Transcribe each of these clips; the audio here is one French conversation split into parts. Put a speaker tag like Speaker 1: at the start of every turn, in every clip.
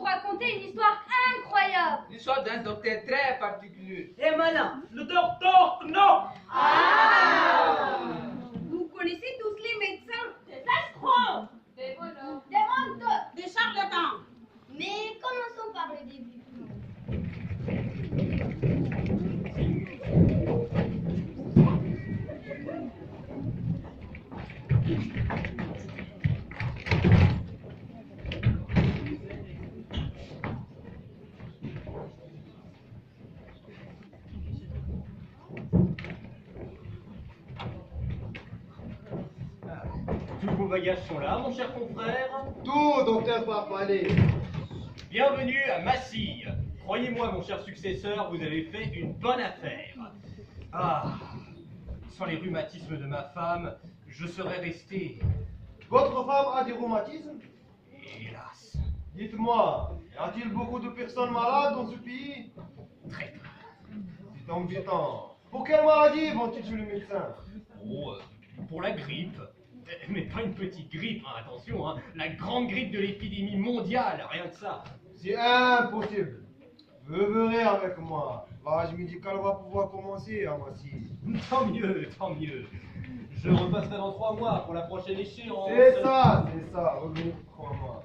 Speaker 1: vous raconter une histoire incroyable.
Speaker 2: L'histoire d'un docteur très particulier.
Speaker 3: Et malin, le docteur non.
Speaker 1: Vous connaissez tous les médecins.
Speaker 4: Des escrocs,
Speaker 1: Des voleurs.
Speaker 4: des menteurs, des charlatans.
Speaker 1: Mais commençons par le début.
Speaker 5: Tous vos bagages sont là, mon cher confrère.
Speaker 6: Tout, docteur Parpalais.
Speaker 5: Bienvenue à Massy. Croyez-moi, mon cher successeur, vous avez fait une bonne affaire. Ah, sans les rhumatismes de ma femme, je serais resté,
Speaker 6: Votre femme a du rhumatisme?
Speaker 5: hélas,
Speaker 6: Dites-moi, y a-t-il beaucoup de personnes malades dans ce pays?
Speaker 5: très peu.
Speaker 6: C'est embêtant. Pour quelle maladie vont-ils chez le médecin?
Speaker 5: Oh, pour la grippe. Mais pas une petite grippe, hein, attention, hein, la grande grippe de l'épidémie mondiale, rien que ça.
Speaker 6: C'est impossible. Vous verrez avec moi. L'âge médical va pouvoir commencer à Massy.
Speaker 5: Tant mieux, tant mieux. Je repasserai dans 3 mois pour la prochaine échéance.
Speaker 6: C'est ça. Revenez pour 3 mois.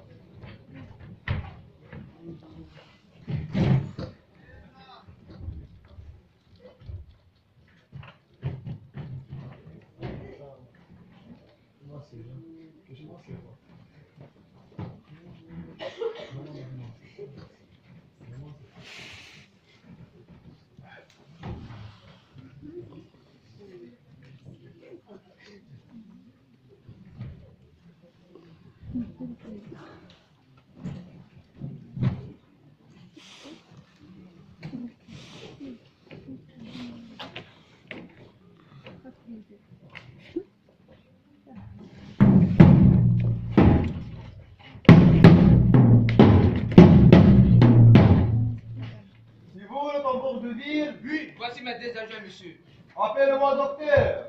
Speaker 6: C'est vous le tambour de ville?
Speaker 2: Oui, voici mes deux agents, monsieur.
Speaker 6: Appelez-moi docteur.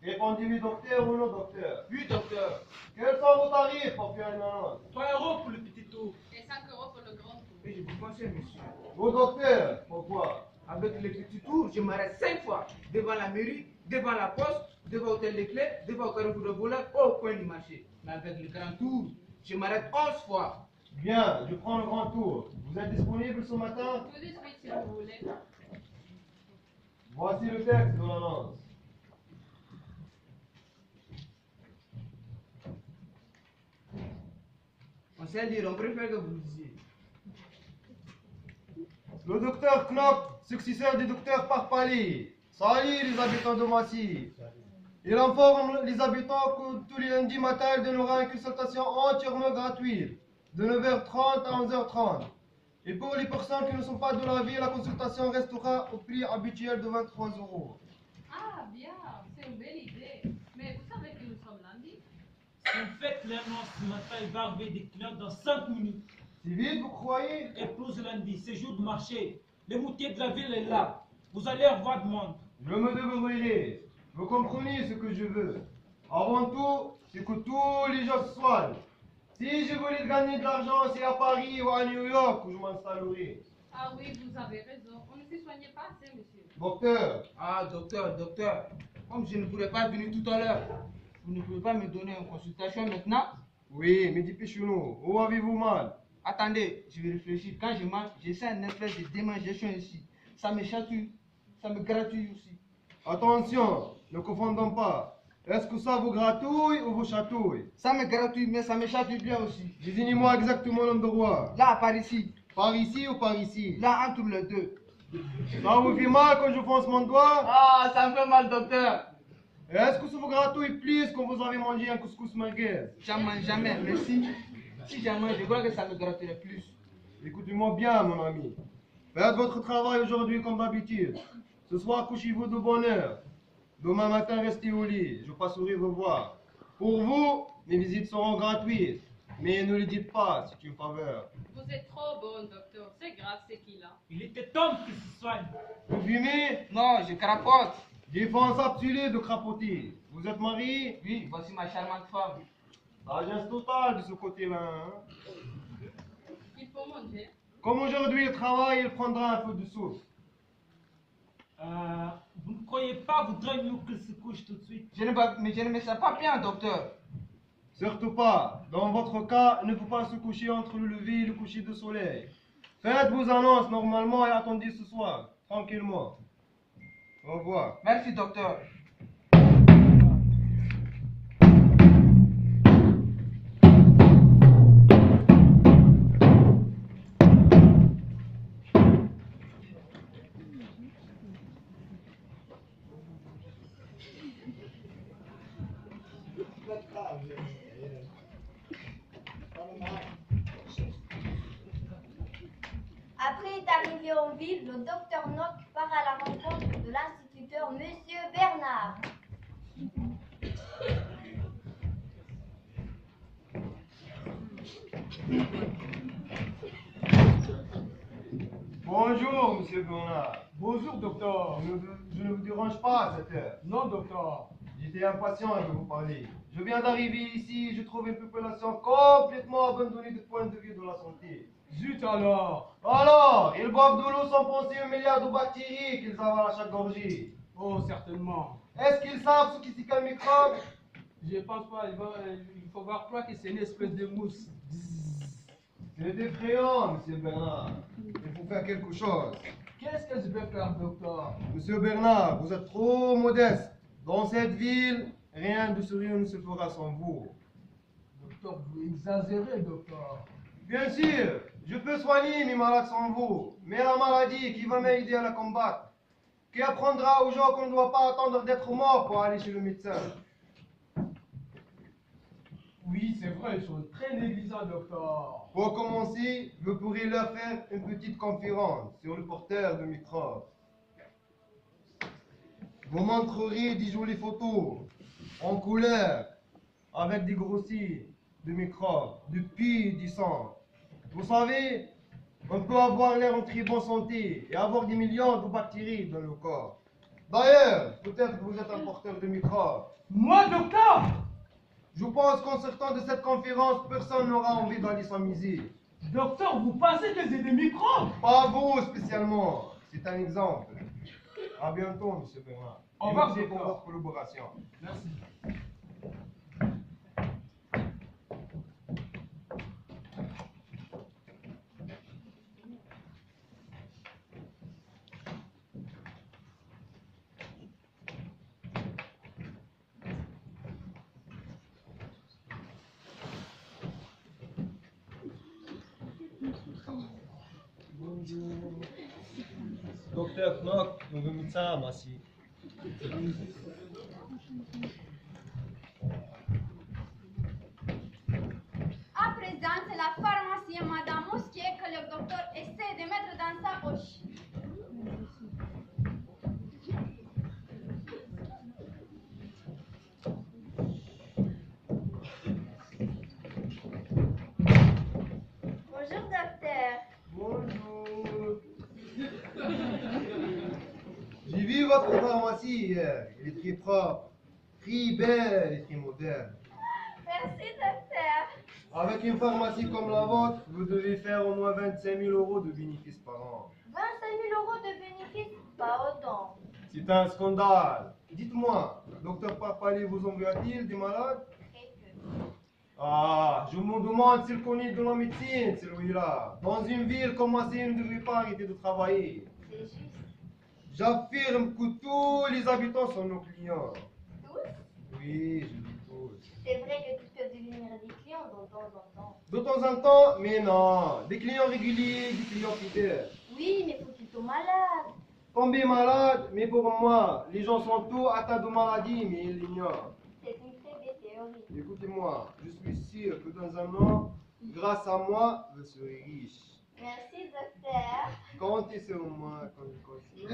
Speaker 6: Répondez-lui docteur ou non docteur.
Speaker 2: Oui, docteur.
Speaker 6: Quels sont vos tarifs pour faire une annonce?
Speaker 3: 3 € pour le petit tour.
Speaker 4: Et 5 € pour le grand tour.
Speaker 2: Oui, je vous conseille, monsieur.
Speaker 6: Vous docteur, pourquoi?
Speaker 2: Avec le petit tour, je m'arrête 5 fois. Devant la mairie, devant la poste, devant l'hôtel des clés, devant le carrefour de voleur, au coin du marché. Mais avec le grand tour, je m'arrête 11 fois.
Speaker 6: Bien, je prends le grand tour. Vous êtes disponible ce matin?
Speaker 4: Tout de suite si vous voulez.
Speaker 6: Voici le texte de l'annonce.
Speaker 2: On sait lire, on préfère que vous le disiez.
Speaker 6: Le docteur Knock, successeur du docteur Parpali. Salut les habitants de Massy. Il informe les habitants que tous les lundis matin, il donnera une consultation entièrement gratuite, de 9h30 à 11h30. Et pour les personnes qui ne sont pas de la ville, la consultation restera au prix habituel de 23 €.
Speaker 4: Ah, bien, c'est une belle idée. Mais vous savez que nous sommes lundi?
Speaker 3: Si vous faites l'annonce ce matin, il va arriver des clients dans 5 minutes.
Speaker 6: C'est vite, vous croyez?
Speaker 3: Et plus lundi, c'est jour de marché. Le moutier de la ville est là. Vous allez avoir du monde.
Speaker 6: Je me débrouillerai. Vous comprenez ce que je veux. Avant tout, c'est que tous les gens se soignent. Si je voulais gagner de l'argent, c'est à Paris ou à New York où je m'installerai.
Speaker 4: Ah oui, vous avez raison. On ne se soignait pas assez, monsieur.
Speaker 6: Docteur,
Speaker 2: Ah, docteur. Comme je ne pourrais pas venir tout à l'heure, vous ne pouvez pas me donner une consultation maintenant?
Speaker 6: oui, mais dépêchez-nous. Où avez-vous mal?
Speaker 2: Attendez, je vais réfléchir. Quand je mange, j'ai sens un espèce de démangeation ici. Ça me chatouille, ça me gratouille aussi.
Speaker 6: Attention, ne confondons pas. Est-ce que ça vous gratouille ou vous chatouille?
Speaker 2: Ça me gratouille, mais ça me chatouille bien aussi.
Speaker 6: Désignez-moi exactement l'endroit.
Speaker 2: Là, par ici.
Speaker 6: Par ici ou par ici?
Speaker 2: Là, entre les deux.
Speaker 6: Ça vous fait mal quand je fonce mon doigt?
Speaker 2: Ah, ça me fait mal, docteur.
Speaker 6: Est-ce que ça vous gratouille plus quand vous avez mangé un couscous merguez?
Speaker 2: J'en mange jamais, mais si j'en mange, je crois que ça me gratterait plus.
Speaker 6: Écoutez-moi bien, mon ami. Faites votre travail aujourd'hui comme d'habitude. Ce soir, couchez-vous de bonne heure. Demain matin, restez au lit. Je passerai vous voir. Pour vous, mes visites seront gratuites. Mais ne le dites pas, c'est une faveur.
Speaker 4: Vous êtes trop bon, docteur. C'est grave ce qu'il a.
Speaker 3: Il était temps qu'il se soigne.
Speaker 6: Vous fumez?
Speaker 2: Non, je crapote.
Speaker 6: Défense absolue de crapoter. Vous êtes marié?
Speaker 2: Oui, voici ma charmante femme.
Speaker 6: Sagesse totale de ce côté-là. Hein?
Speaker 4: Il faut mon
Speaker 6: Comme aujourd'hui il travaille, il prendra un peu de souffle.
Speaker 3: Vous ne croyez pas, voudrait mieux qu'il se couche tout de suite.
Speaker 2: Mais je ne me sens pas bien, docteur.
Speaker 6: Surtout pas. Dans votre cas, il ne faut pas se coucher entre le lever et le coucher du soleil. Faites vos annonces normalement et attendez ce soir, tranquillement. Au revoir.
Speaker 2: Merci, docteur.
Speaker 1: Après être arrivé en ville, le docteur Nock part à la rencontre de l'instituteur Monsieur Bernard.
Speaker 6: Bonjour, monsieur Bernard.
Speaker 3: Bonjour, docteur.
Speaker 6: Je ne vous dérange pas à cette heure.
Speaker 3: Non, docteur.
Speaker 6: J'étais impatient de vous parler. Je viens d'arriver ici, je trouve une population complètement abandonnée du point de vue de la santé.
Speaker 3: Zut alors.
Speaker 6: Alors, ils boivent de l'eau sans penser aux milliards de bactéries qu'ils avalent à chaque gorgée.
Speaker 3: Oh, certainement.
Speaker 6: Est-ce qu'ils savent ce qui c'est qu'un microbe?
Speaker 3: Je pense pas, il faut voir croire que c'est une espèce de mousse.
Speaker 6: C'est effrayant, monsieur Bernard. Il faut faire quelque chose.
Speaker 3: Qu'est-ce que je peux faire, docteur?
Speaker 6: Monsieur Bernard, vous êtes trop modeste. Dans cette ville, rien de sérieux ne se fera sans vous.
Speaker 3: Docteur, vous exagérez, docteur.
Speaker 6: Bien sûr, je peux soigner mes malades sans vous, mais la maladie, qui va m'aider à la combattre? Qui apprendra aux gens qu'on ne doit pas attendre d'être mort pour aller chez le médecin?
Speaker 3: Oui, c'est vrai, ils sont très négligents, docteur.
Speaker 6: Pour commencer, vous pourrez leur faire une petite conférence sur le porteur de microbes. Vous montrerez des jolies photos en couleur avec des grossis de microbes, du pus et du sang. Vous savez, on peut avoir l'air en très bonne santé et avoir des millions de bactéries dans le corps. D'ailleurs, peut-être que vous êtes un porteur de microbes.
Speaker 3: Moi, docteur?
Speaker 6: Je pense qu'en sortant de cette conférence, personne n'aura envie d'aller s'amuser.
Speaker 3: Docteur, vous pensez que j'ai des microbes?
Speaker 6: Pas vous spécialement, c'est un exemple. À bientôt, monsieur Bernard.
Speaker 3: Au revoir,
Speaker 6: Merci pour
Speaker 3: docteur.
Speaker 6: votre collaboration.
Speaker 3: Merci.
Speaker 6: Docteur Knock, nouveau médecin à Massy.
Speaker 1: À présent, c'est la pharmacienne Madame Mosquier que le docteur essaie de mettre dans sa poche. Bonjour, docteur.
Speaker 6: Bonjour. J'ai vu votre pharmacie hier. Elle est très propre, très belle et très moderne.
Speaker 1: Merci, docteur.
Speaker 6: Avec une pharmacie comme la vôtre, vous devez faire au moins 25 000 euros de bénéfices par an.
Speaker 1: 25 000 euros de bénéfices, pas autant.
Speaker 6: C'est un scandale. Dites-moi, docteur Parpali vous envoie-t-il des malades?
Speaker 1: Très peu.
Speaker 6: Ah, je me demande s'il connaît de la médecine, celui-là. Dans une ville comme Massy, il ne devrait pas arrêter de travailler.
Speaker 1: C'est juste.
Speaker 6: J'affirme que tous les habitants sont nos clients.
Speaker 1: Tous?
Speaker 6: Oui, je dis tous.
Speaker 1: C'est vrai que tu peux devenir des clients de temps en temps.
Speaker 6: De temps en temps, mais non. Des clients réguliers, des clients fidèles.
Speaker 1: Oui, mais faut qu'ils soient malades.
Speaker 6: Tomber malade, mais pour moi, les gens sont tous atteints de maladie, mais ils l'ignorent.
Speaker 1: C'est une très belle théorie.
Speaker 6: Écoutez-moi, je suis sûr que dans un an, grâce à moi, vous serez riche.
Speaker 1: Merci, docteur.
Speaker 6: Comptez sur moi comme conseiller.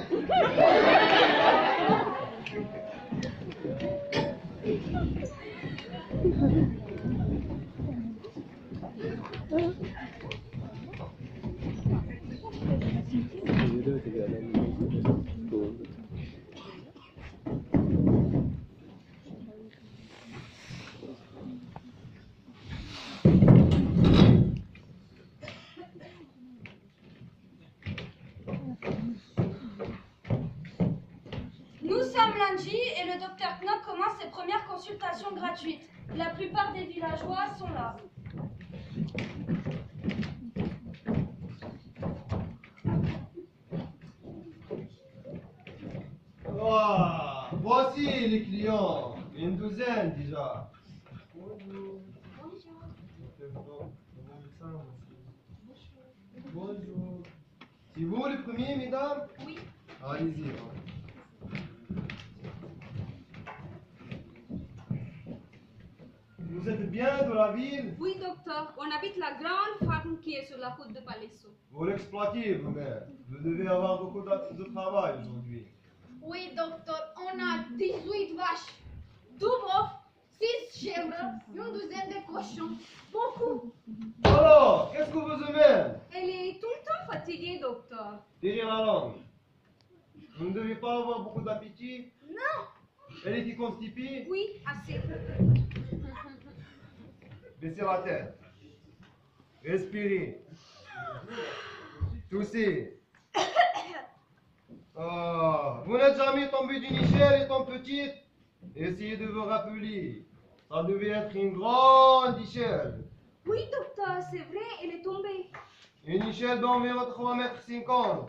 Speaker 7: lundi et le docteur Knock commence ses premières consultations gratuites. La plupart des villageois sont là.
Speaker 6: Ah, voici les clients. Une douzaine déjà. Bonjour. Bonjour. C'est vous le premier, mesdames?
Speaker 7: Oui.
Speaker 6: Allez-y. Vous êtes bien de la ville?
Speaker 7: Oui, docteur. On habite la grande ferme qui est sur la route de Palaiso.
Speaker 6: Vous l'exploitez vous-même. Vous devez avoir beaucoup de travail aujourd'hui.
Speaker 1: Oui, docteur, on a 18 vaches, 2 bœufs, 6 chèvres, une douzaine de cochons. Beaucoup.
Speaker 6: Alors, qu'est-ce que vous aimez?
Speaker 7: Elle est tout le temps fatiguée, docteur.
Speaker 6: Tirez la langue. Vous ne devez pas avoir beaucoup d'appétit?
Speaker 7: Non.
Speaker 6: Elle est constipée?
Speaker 7: Oui, assez.
Speaker 6: Baissez la tête. Respirez. Toussez. Vous n'êtes jamais tombé d'une échelle étant petite? Essayez de vous rappeler. Ça devait être une grande échelle.
Speaker 7: Oui, docteur, c'est vrai, elle est tombée.
Speaker 6: Une échelle d'environ 3,50 m.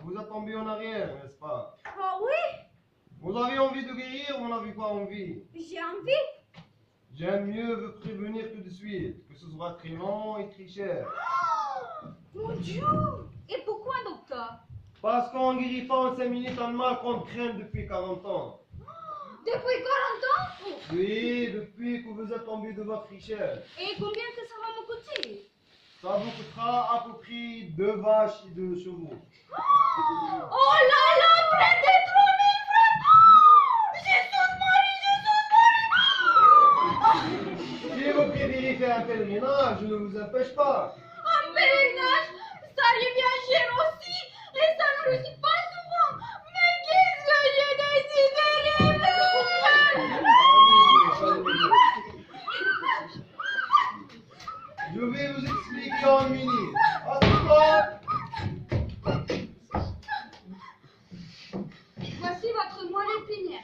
Speaker 6: Vous êtes tombé en arrière, n'est-ce pas?
Speaker 7: Ah oui,
Speaker 6: Vous avez envie de guérir ou vous n'avez pas envie?
Speaker 7: j'ai envie.
Speaker 6: J'aime mieux vous prévenir tout de suite, que ce soit très long et très cher.
Speaker 7: Mon Dieu. Et pourquoi, docteur?
Speaker 6: Parce qu'en guérit pas en 5 minutes un mal qu'on craint depuis 40 ans.
Speaker 7: Depuis 40 ans?
Speaker 6: Oui, depuis que vous êtes tombé de votre échelle.
Speaker 7: Et combien que ça va me coûter?
Speaker 6: Ça vous coûtera à peu près 2 vaches et 2 chevaux.
Speaker 7: Oh là là, près de 3000 francs! Jésus Marie!
Speaker 6: Si vous préférez faire un pèlerinage, je ne vous empêche pas.
Speaker 7: Un pèlerinage, ça revient cher aussi. Et ça ne réussit pas souvent. Mais qu'est-ce que j'ai décidé de
Speaker 6: Je vais vous expliquer en minute. Attends.
Speaker 7: Voici votre moelle épinière.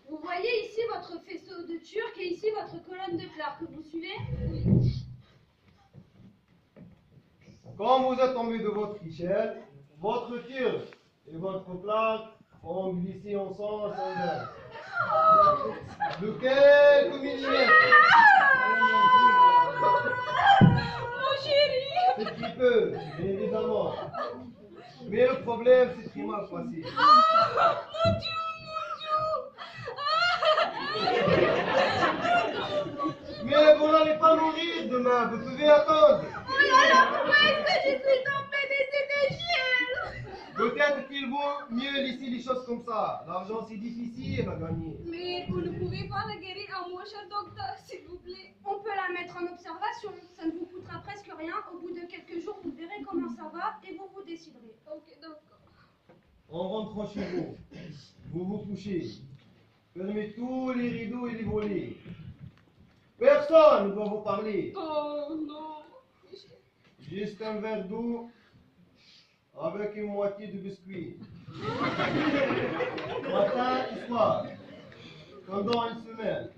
Speaker 7: Vous voyez ici votre faisceau de turc et ici votre colonne de Clark. Vous suivez? Oui.
Speaker 6: Quand vous êtes tombé de votre échelle, votre tir et votre plaque ont glissé ensemble sans inverse. De quelques millimètres.
Speaker 7: Mon chéri!
Speaker 6: Petit peu, bien évidemment. Mais le problème, c'est très mal passé.
Speaker 7: Ah, mon Dieu,
Speaker 6: Mais vous n'allez pas mourir demain, vous pouvez attendre.
Speaker 7: oh là là, pourquoi est-ce que je suis tombée de cette échelle?
Speaker 6: Peut-être qu'il vaut mieux laisser les choses comme ça. L'argent, c'est difficile à gagner.
Speaker 7: Mais vous ne pouvez pas la guérir à moi, cher docteur, s'il vous plaît. On peut la mettre en observation. Ça ne vous coûtera presque rien. Au bout de quelques jours, vous verrez comment ça va et vous vous déciderez. Ok, d'accord.
Speaker 6: En rentrant chez vous, vous vous couchez. Fermez tous les rideaux et les volets. Personne ne doit vous parler.
Speaker 7: Oh non.
Speaker 6: Juste un verre d'eau avec une moitié de biscuit. Matin et soir. Pendant une semaine.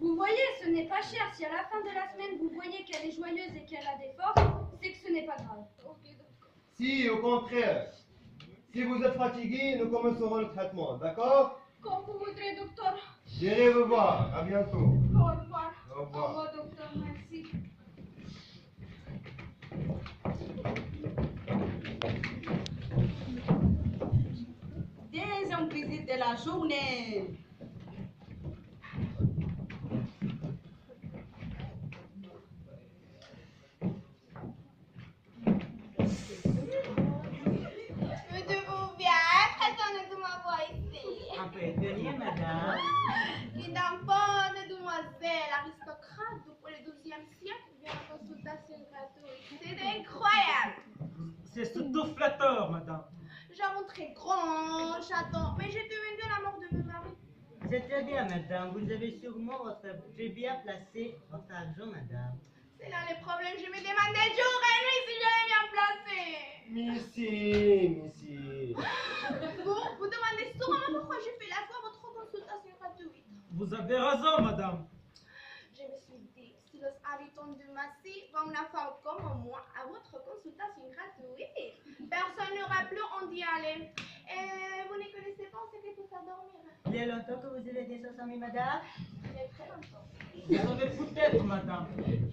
Speaker 7: Vous voyez, ce n'est pas cher. Si à la fin de la semaine, vous voyez qu'elle est joyeuse et qu'elle a des forces, c'est que ce n'est pas grave. Ok, d'accord.
Speaker 6: Si, au contraire, si vous êtes fatigué, nous commencerons le traitement, d'accord?
Speaker 7: Quand vous voudrez, docteur.
Speaker 6: J'irai vous voir. À bientôt.
Speaker 7: Au revoir.
Speaker 6: Au revoir.
Speaker 7: Docteur. Merci.
Speaker 8: Deuxième visite de la journée.
Speaker 1: Mettez-vous bien, très honnête de m'avoir ici.
Speaker 8: Un peu étonné, madame.
Speaker 1: Une bonne demoiselle aristocrate pour le 12e siècle vient en consultation gratuite. C'est incroyable.
Speaker 3: C'est surtout flatteur, madame.
Speaker 1: J'avoue très grand, j'attends, mais j'ai demandé la mort de mon mari.
Speaker 8: C'est très bien, madame. Vous avez sûrement très bien placé votre argent, madame.
Speaker 1: C'est là le problème, je me demandais jour et nuit si j'allais bien placer.
Speaker 6: Missy.
Speaker 1: Vous demandez sûrement pourquoi je fais la voix à votre
Speaker 3: Vous avez raison, madame.
Speaker 1: Je me suis dit, si les habitants de Massy vont la faire comme moi à votre consultation gratuite, personne n'aura plus envie d'y aller. Et vous ne connaissez pas ce que c'est à dormir.
Speaker 8: Il y a longtemps que vous avez été sur madame?
Speaker 1: Il y a très longtemps.
Speaker 3: Vous savez peut-être, madame,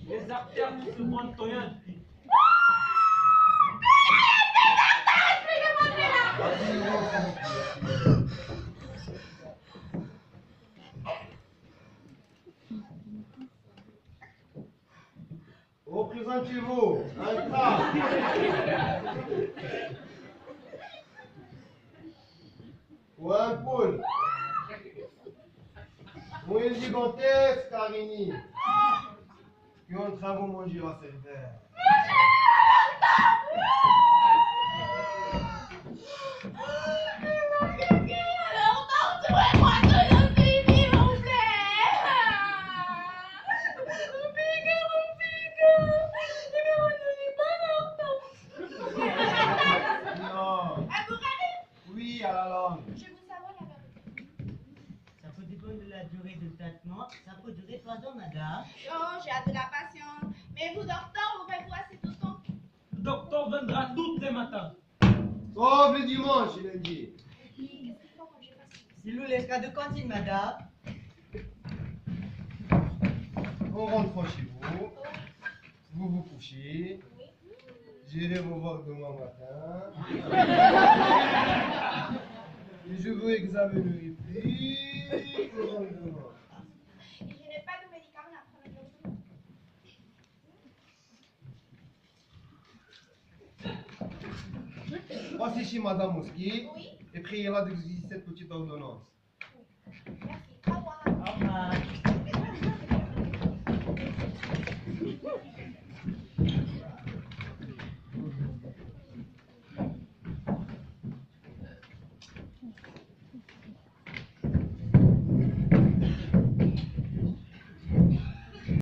Speaker 3: les artères qui se montent rien depuis.
Speaker 6: Représentez-vous, un cas. Ou un poule. Ou une gigantesque araignée. Qui ont en train de manger à cette terre.
Speaker 1: Alors, torturez-moi tout de suite, s'il vous plaît. Mon pique. Je me redonnez pas longtemps.
Speaker 6: Non.
Speaker 1: À vous rêver.
Speaker 6: Oui, à la langue.
Speaker 1: Je vous avoue la vérité.
Speaker 8: Ça peut dépendre de la durée de traitement. Ça peut durer 3 ans, madame.
Speaker 1: Oh, j'ai hâte de la patience. Mais vous, docteur, ouvrez-vous assez tout le temps.
Speaker 3: Le docteur viendra tous les matins.
Speaker 6: Sauf le dimanche, il a dit.
Speaker 1: Qu'est-ce qu'il faut quand je fasse?
Speaker 8: S'il vous laissera de cantine, madame.
Speaker 6: On rentre chez vous. Vous vous couchez. J'irai vous voir demain matin. Et je vous examinerai plus profondément.
Speaker 1: Et je n'ai pas de médicaments à prendre aujourd'hui.
Speaker 6: Passez chez Madame Mosquier
Speaker 1: Oui.
Speaker 6: et priez-la d'exécuter cette petite ordonnance.
Speaker 1: Merci. Au revoir.
Speaker 8: Au revoir.